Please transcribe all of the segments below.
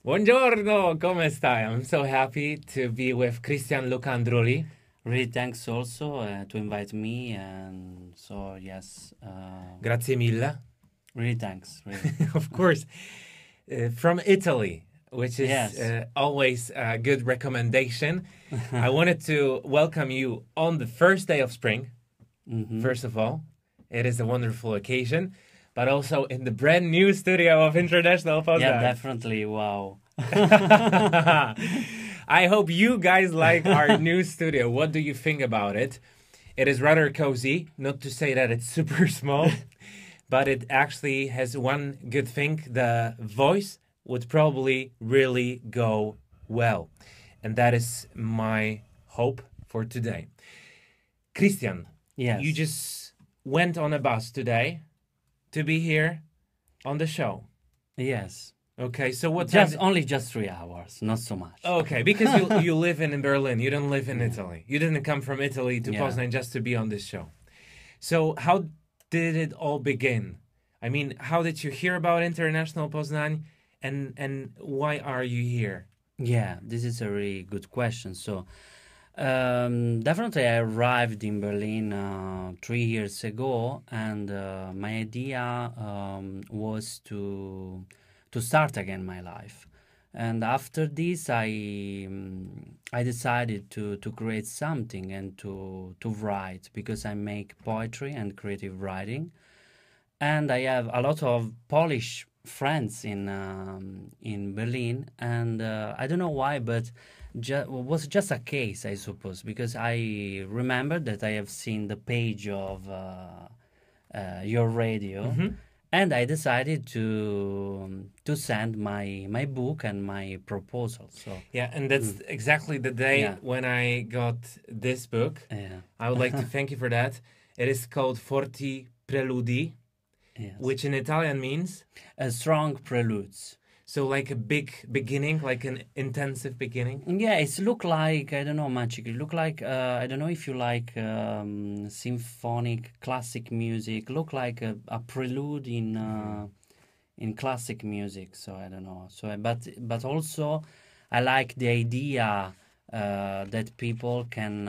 Buongiorno, come stai? I'm so happy to be with Cristian Luca Andrulli. Really, thanks also to invite me, and so yes, Grazie mille. really thanks, really. Of course, from Italy, which is Yes. always a good recommendation. I wanted to welcome you on the first day of spring, Mm-hmm. first of all. It is a wonderful occasion, but also in the brand new studio of International Yeah, Poznan. definitely. Wow. I hope you guys like our new studio. What do you think about it? It is rather cozy, not to say that it's super small, but it actually has one good thing. The voice would probably really go well. And that is my hope for today. Christian, you Yes. just went on a bus today to be here on the show. Yes. Okay, so what time? Just only just 3 hours, not so much. Okay, because you live in Berlin, you don't live in Yeah. Italy. You didn't come from Italy to Yeah. Poznan just to be on this show. So how did it all begin? I mean, how did you hear about International Poznan, and why are you here? Yeah. This is a really good question. So, definitely, I arrived in Berlin 3 years ago, and my idea was to start again my life. And after this, I decided to create something and to write because I make poetry and creative writing, and I have a lot of Polish friends in Berlin, and I don't know why, but was just a case, I suppose, because I remember that I have seen the page of your radio, Mm-hmm. and I decided to send my book and my proposal. So Yeah, and that's exactly the day yeah, when I got this book. yeah, I would like to thank you for that. It is called Forti Preludi, yes, which in Italian means a strong preludes. so like a big beginning, like an intensive beginning. Yeah, it's look like I don't know magic. It look like I don't know if you like symphonic classic music. Look like a prelude in classic music. So I don't know. So but also I like the idea that people can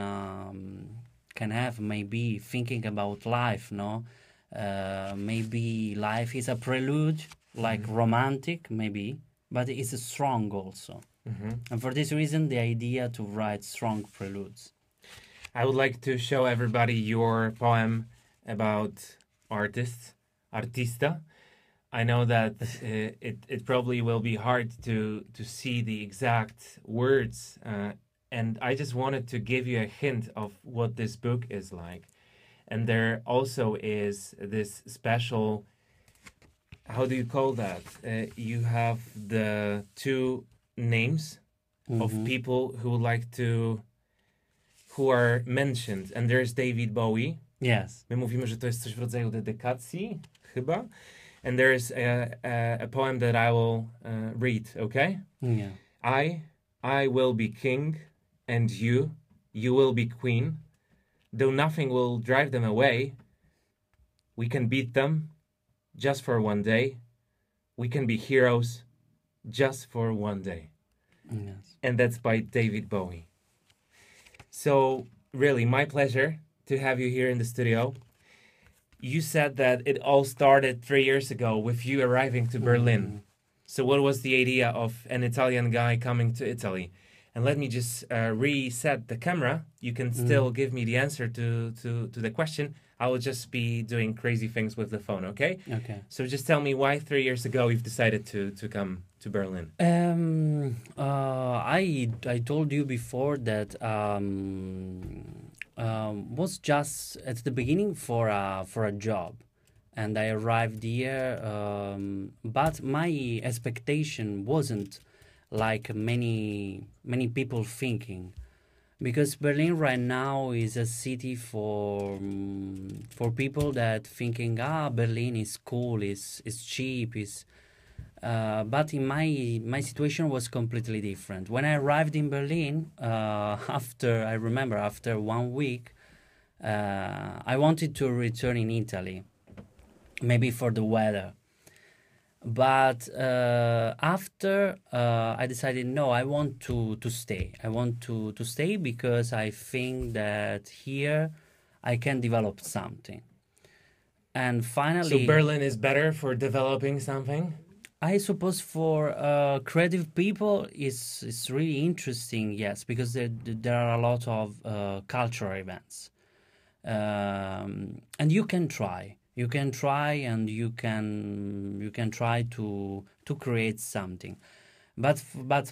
have maybe thinking about life. No, maybe life is a prelude, like romantic maybe, but it's strong also. Mm-hmm. And for this reason, the idea to write strong preludes. I would like to show everybody your poem about artists, artista. I know that it probably will be hard to see the exact words, and I just wanted to give you a hint of what this book is like. And there also is this special. How do you call that? You have the two names of Mm-hmm. people who like to who are mentioned, and there's David Bowie. Yes. My mówimy, że to jest coś w rodzaju dedykacji, chyba. And there's a poem that I will read, okay? Yeah. I, I will be king, and you will be queen. Though nothing will drive them away, we can beat them just for one day. We can be heroes just for one day. Yes. And that's by David Bowie. So, really, my pleasure to have you here in the studio. You said that it all started 3 years ago with you arriving to Berlin. So, what was the idea of an Italian guy coming to Italy? And let me just reset the camera. You can still give me the answer to the question. I will just be doing crazy things with the phone, okay? Okay. So, just tell me why 3 years ago you've decided to come to Berlin. I told you before that was just at the beginning for a job, and I arrived here. But my expectation wasn't like many people thinking, because Berlin right now is a city for people that thinking Berlin is cool, is cheap, is but in my situation was completely different. When I arrived in Berlin, after I remember after 1 week, I wanted to return in Italy, maybe for the weather. But after I decided, no, I want to stay. I want to stay because I think that here I can develop something. And So finally, Berlin is better for developing something? I suppose for creative people, it's really interesting, yes, because there are a lot of cultural events, and you can try, and you can try to create something. But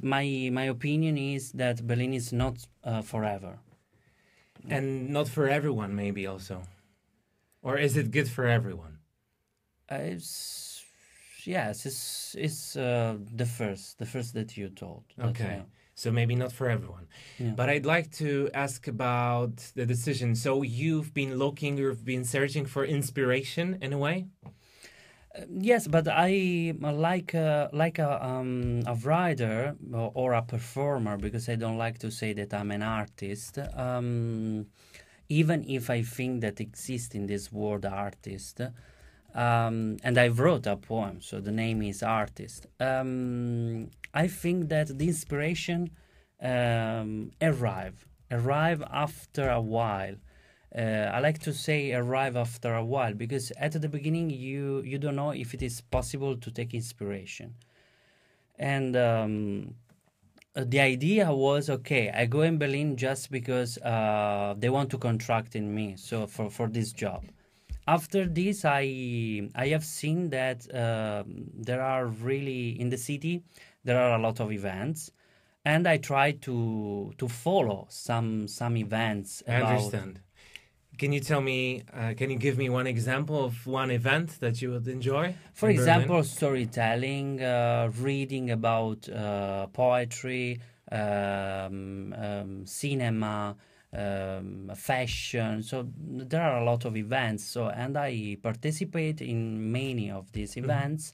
my opinion is that Berlin is not forever. And not for everyone, maybe also. Or is it good for everyone? It's yes, it's the first that you told. That Okay. So maybe not for everyone. yeah. But I'd like to ask about the decision. So you've been looking, you've been searching for inspiration in a way? Yes, but I like a writer or a performer, because I don't like to say that I'm an artist. Even if I think that exists in this word artist, and I wrote a poem, so the name is artist. I think that the inspiration arrive after a while. I like to say arrive after a while, because at the beginning you don't know if it is possible to take inspiration. And the idea was, okay, I go in Berlin just because they want to contract in me, so for this job. After this, I have seen that there are really in the city there are a lot of events, and I try to follow some events I about. understand. Can you tell me, can you give me one example of one event that you would enjoy For in Berlin? example, storytelling, reading about poetry, cinema, fashion. So there are a lot of events. So and I participate in many of these Hmm. events.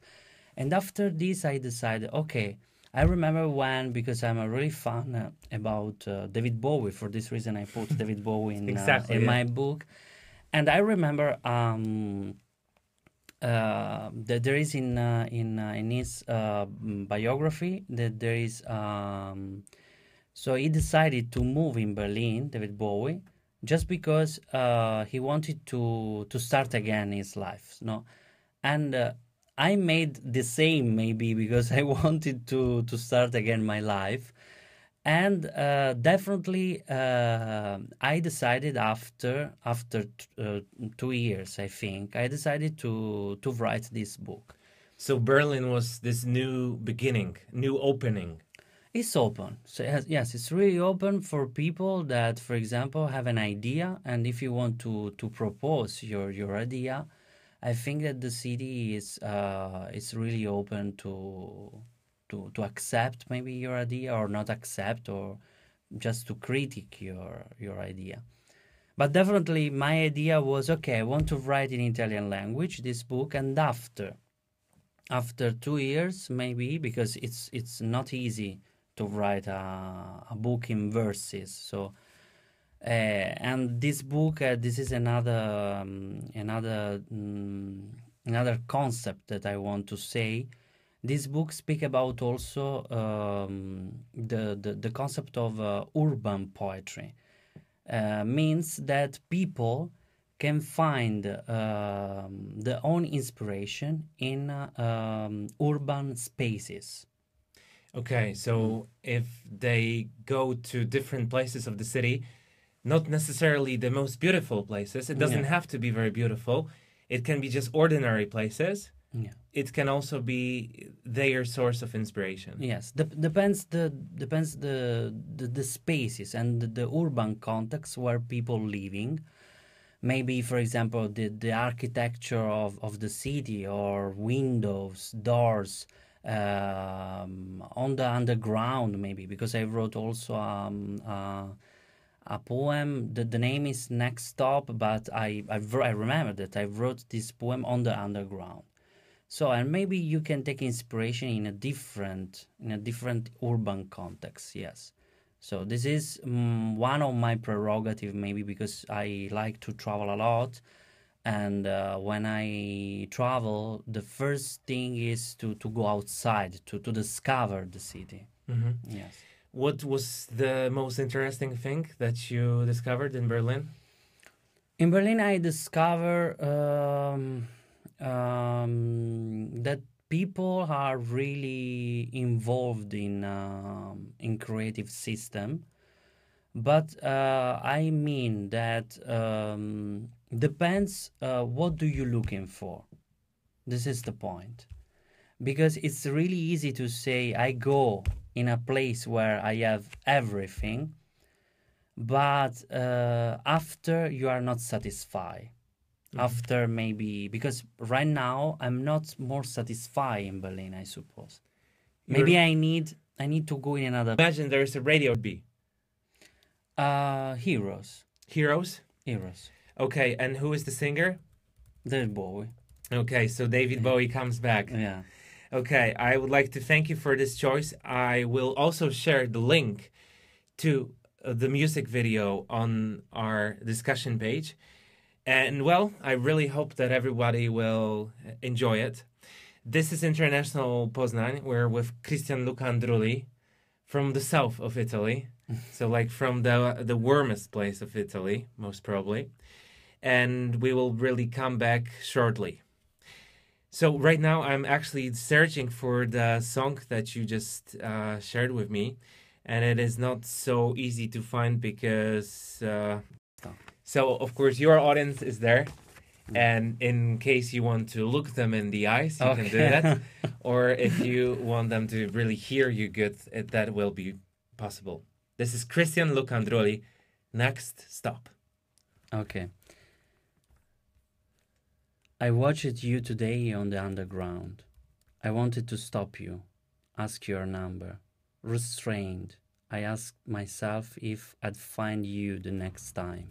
And after this, I decided, okay. I remember when, because I'm a really fan about David Bowie. For this reason, I put David Bowie Exactly, in yeah. my book. And I remember that there is in his biography that there is so he decided to move in Berlin, David Bowie, just because he wanted to start again his life, no, and I made the same, maybe because I wanted to start again my life. And definitely I decided after 2 years, I think I decided to write this book. So Berlin was this new beginning, new opening. It's open, so yes, it's really open for people that, for example, have an idea, and if you want to propose your idea, I think that the city is really open to accept maybe your idea, or not accept, or just to critique your idea. But definitely my idea was, okay, I want to write in Italian language this book, and after 2 years, maybe, because it's not easy to write a book in verses. So and this book, this is another concept that I want to say. This book speak about also the concept of urban poetry. Means that people can find their own inspiration in urban spaces. Okay, Mm. so if they go to different places of the city, not necessarily the most beautiful places, it Yeah, doesn't have to be very beautiful. It can be just ordinary places. yeah. It can also be their source of inspiration. Yes, depends the spaces and the urban context where people living. Maybe, for example, the architecture of the city, or windows, doors, on the underground, maybe, because I wrote also a poem. The name is Next Stop, but I remember that I wrote this poem on the underground. So, and maybe you can take inspiration in a different urban context. Yes. So this is one of my prerogative, maybe because I like to travel a lot. And when I travel, the first thing is to go outside, to discover the city. Yes. What was the most interesting thing that you discovered in Berlin? In Berlin, I discover that people are really involved in creative system, but I mean that depends what do you looking for. This is the point, because it's really easy to say I go in a place where I have everything, but after you are not satisfied. After maybe, because right now I'm not more satisfied in Berlin, I suppose. Maybe I need to go in another. Imagine there's a radio B. Heroes. Heroes? Heroes. Okay, and who is the singer? David Bowie. Okay, so David Bowie comes back. Yeah. Okay, I would like to thank you for this choice. I will also share the link to the music video on our discussion page. And well, I really hope that everybody will enjoy it. This is International Poznan. We're with Cristian Luca Andrulli from the south of Italy. So like from the warmest place of Italy, most probably. And we will really come back shortly. So right now I'm actually searching for the song that you just shared with me. And it is not so easy to find because... So, of course, your audience is there. And in case you want to look them in the eyes, you can do that. Or if you want them to really hear you good, that will be possible. This is Cristian Luca Andrulli. Next stop. Okay. I watched you today on the underground. I wanted to stop you, ask your number. Restrained, I asked myself if I'd find you the next time.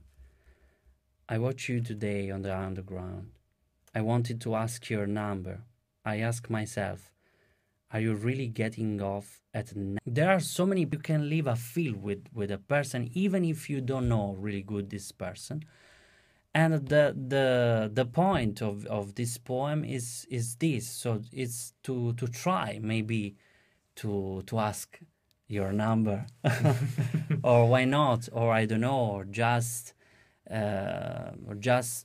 I watched you today on the underground. I wanted to ask your number. I asked myself, are you really getting off at There are so many you can leave a feel with a person, even if you don't know really good this person. And the point of this poem is this. So it's to try maybe to ask your number, or why not, or I don't know, or just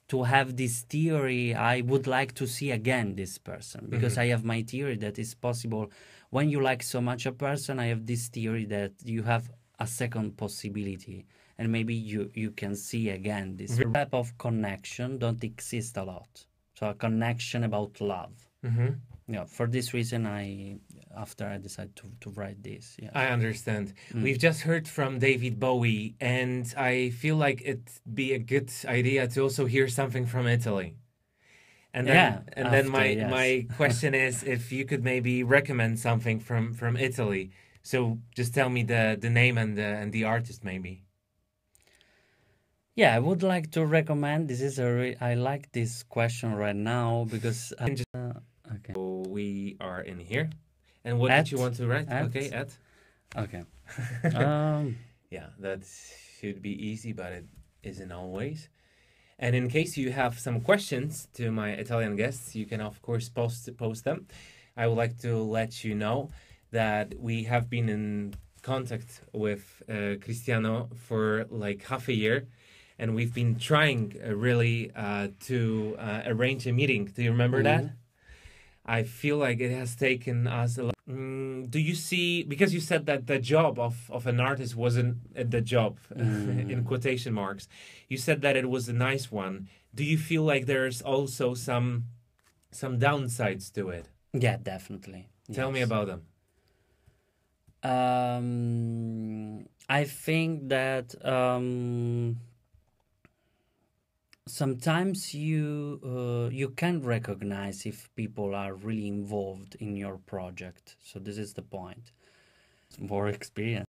to have this theory. I would like to see again this person, because I have my theory that it's possible when you like so much a person. I have this theory that you have a second possibility, and maybe you can see again this type of connection don't exist a lot. So a connection about love. Yeah, for this reason after I decided to write this. Yeah. I understand. We've just heard from David Bowie, and I feel like it'd be a good idea to also hear something from Italy. And then my question is if you could maybe recommend something from Italy. So just tell me the name and the artist maybe. Yeah, I would like to recommend. This is I like this question right now because okay. So we are in here. And what did you want to write? Okay, at. Okay. Yeah, that should be easy, but it isn't always. And in case you have some questions to my Italian guests, you can of course post them. I would like to let you know that we have been in contact with Cristiano for like half a year, and we've been trying really to arrange a meeting. Do you remember that? I feel like it has taken us a lot. Do you see, because you said that the job of an artist wasn't the job, in quotation marks, you said that it was a nice one. Do you feel like there's also some downsides to it? Yeah, definitely. Tell me about them. I think that sometimes you can recognize if people are really involved in your project. So this is the point. More experience.